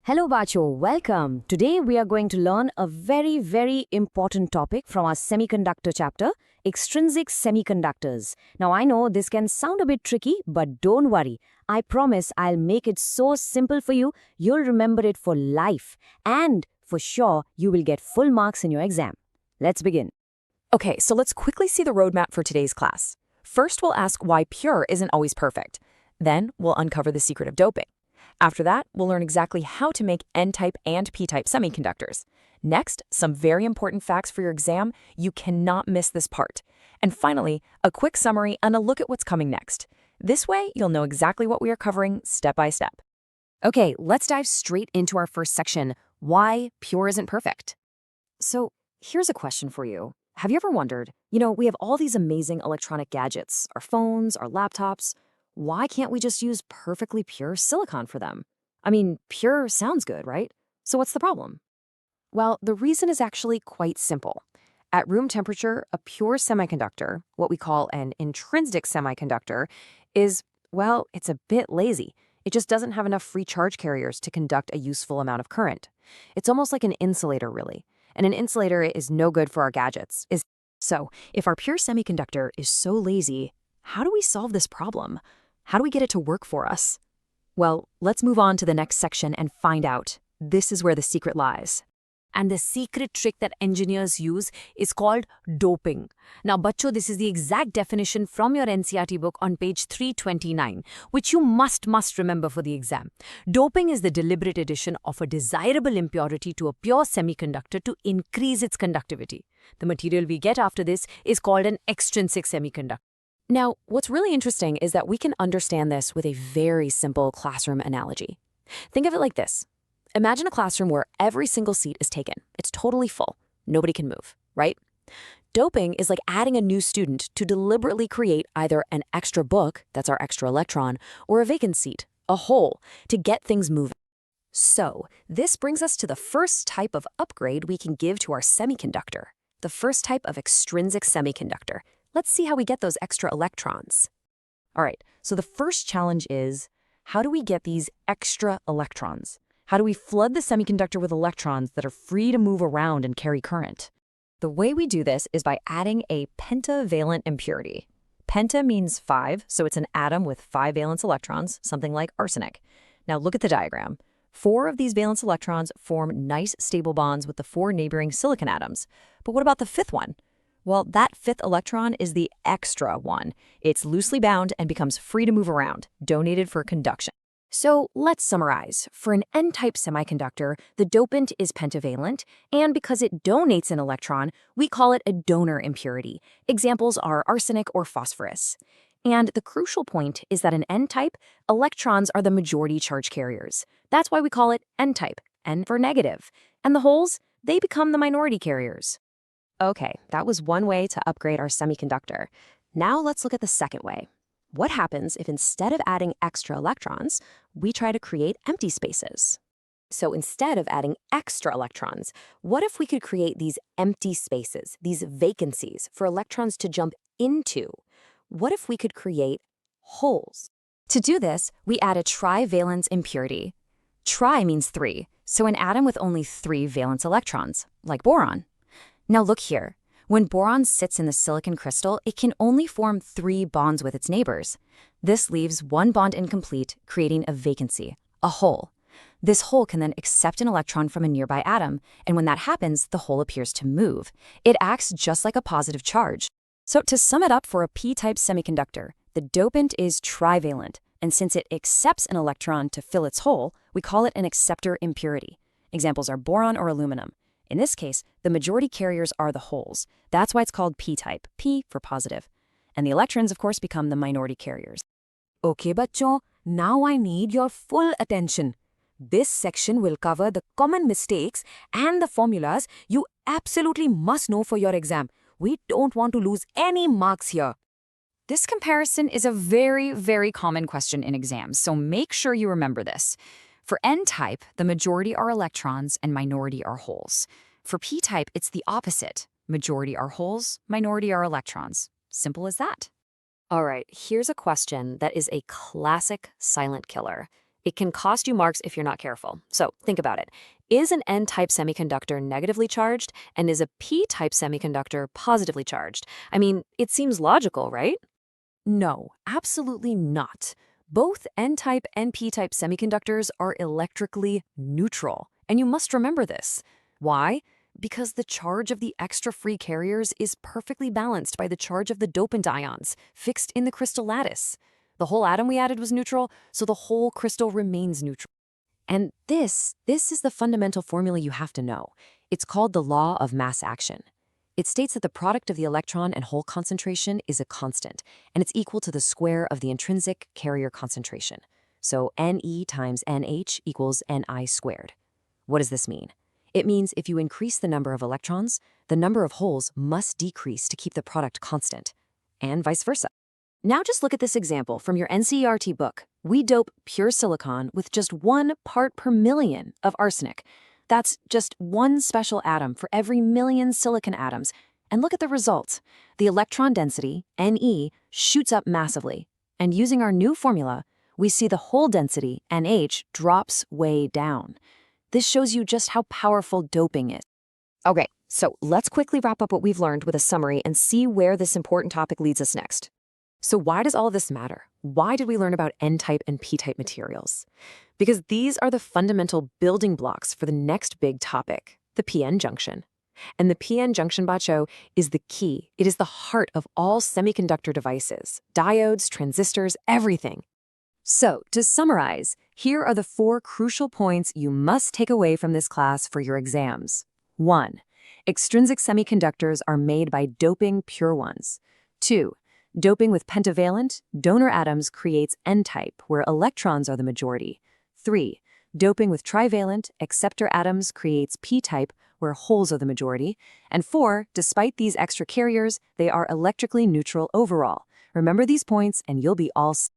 Hello Bacho, welcome. Today we are going to learn a very important topic from our semiconductor chapter, extrinsic semiconductors. Now I know this can sound a bit tricky, but don't worry. I promise I'll make it so simple for you, you'll remember it for life. And for sure, you will get full marks in your exam. Let's begin. Okay, so let's quickly see the roadmap for today's class. First, we'll ask why pure isn't always perfect. Then, we'll uncover the secret of doping. After that, we'll learn exactly how to make N-type and P-type semiconductors. Next, some very important facts for your exam. You cannot miss this part. And finally, a quick summary and a look at what's coming next. This way, you'll know exactly what we are covering step by step. Okay, let's dive straight into our first section, why pure isn't perfect. So here's a question for you. Have you ever wondered, we have all these amazing electronic gadgets, our phones, our laptops. Why can't we just use perfectly pure silicon for them? I mean, pure sounds good, right? So what's the problem? Well, the reason is actually quite simple. At room temperature, a pure semiconductor, what we call an intrinsic semiconductor, it's a bit lazy. It just doesn't have enough free charge carriers to conduct a useful amount of current. It's almost like an insulator, really. And an insulator is no good for our gadgets. So, if our pure semiconductor is so lazy, how do we solve this problem? How do we get it to work for us? Well, let's move on to the next section and find out. This is where the secret lies. And the secret trick that engineers use is called doping. Now, bachcho, this is the exact definition from your NCERT book on page 329, which you must remember for the exam. Doping is the deliberate addition of a desirable impurity to a pure semiconductor to increase its conductivity. The material we get after this is called an extrinsic semiconductor. Now, what's really interesting is that we can understand this with a very simple classroom analogy. Think of it like this. Imagine a classroom where every single seat is taken. It's totally full. Nobody can move, right? Doping is like adding a new student to deliberately create either an extra book, that's our extra electron, or a vacant seat, a hole, to get things moving. So, this brings us to the first type of upgrade we can give to our semiconductor, the first type of extrinsic semiconductor. Let's see how we get those extra electrons. All right, so the first challenge is, how do we get these extra electrons? How do we flood the semiconductor with electrons that are free to move around and carry current? The way we do this is by adding a pentavalent impurity. Penta means 5, so it's an atom with 5 valence electrons, something like arsenic. Now look at the diagram. 4 of these valence electrons form nice stable bonds with the 4 neighboring silicon atoms. But what about the 5th one? Well, that 5th electron is the extra one. It's loosely bound and becomes free to move around, donated for conduction. So let's summarize. For an N-type semiconductor, the dopant is pentavalent, and because it donates an electron, we call it a donor impurity. Examples are arsenic or phosphorus. And the crucial point is that in N-type, electrons are the majority charge carriers. That's why we call it N-type, N for negative. And the holes, they become the minority carriers. Okay, that was one way to upgrade our semiconductor. Now let's look at the second way. What happens if instead of adding extra electrons, we try to create empty spaces? So instead of adding extra electrons, what if we could create these empty spaces, these vacancies for electrons to jump into? What if we could create holes? To do this, we add a trivalence impurity. Tri means 3, so an atom with only 3 valence electrons, like boron. Now look here. When boron sits in the silicon crystal, it can only form 3 bonds with its neighbors. This leaves 1 bond incomplete, creating a vacancy, a hole. This hole can then accept an electron from a nearby atom, and when that happens, the hole appears to move. It acts just like a positive charge. So to sum it up for a p-type semiconductor, the dopant is trivalent, and since it accepts an electron to fill its hole, we call it an acceptor impurity. Examples are boron or aluminum. In this case, the majority carriers are the holes. That's why it's called p-type, P for positive. And the electrons, of course, become the minority carriers. Okay, bachcho, now I need your full attention. This section will cover the common mistakes and the formulas you absolutely must know for your exam. We don't want to lose any marks here. This comparison is a very common question in exams, so make sure you remember this. For N-type, the majority are electrons and minority are holes. For P-type, it's the opposite. Majority are holes, minority are electrons. Simple as that. All right, here's a question that is a classic silent killer. It can cost you marks if you're not careful. So think about it. Is an N-type semiconductor negatively charged, and is a P-type semiconductor positively charged? I mean, it seems logical, right? No, absolutely not. Both N-type and P-type semiconductors are electrically neutral. And you must remember this. Why? Because the charge of the extra free carriers is perfectly balanced by the charge of the dopant ions, fixed in the crystal lattice. The whole atom we added was neutral, so the whole crystal remains neutral. And this is the fundamental formula you have to know. It's called the law of mass action. It states that the product of the electron and hole concentration is a constant, and it's equal to the square of the intrinsic carrier concentration. So Ne times Nh equals Ni squared. What does this mean? It means if you increase the number of electrons, the number of holes must decrease to keep the product constant, and vice versa. Now just look at this example from your NCERT book. We dope pure silicon with just 1 part per million of arsenic. That's just one special atom for every million silicon atoms. And look at the result. The electron density, Ne, shoots up massively. And using our new formula, we see the hole density, Nh, drops way down. This shows you just how powerful doping is. Okay, so let's quickly wrap up what we've learned with a summary and see where this important topic leads us next. So why does all of this matter? Why did we learn about N-type and P-type materials? Because these are the fundamental building blocks for the next big topic, the PN junction. And the PN junction, Bacho, is the key. It is the heart of all semiconductor devices, diodes, transistors, everything. So, to summarize, here are the 4 crucial points you must take away from this class for your exams. 1. Extrinsic semiconductors are made by doping pure ones. 2. Doping with pentavalent, donor atoms creates N-type, where electrons are the majority. 3. Doping with trivalent, acceptor atoms creates P-type, where holes are the majority. And 4, despite these extra carriers, they are electrically neutral overall. Remember these points and you'll be all set.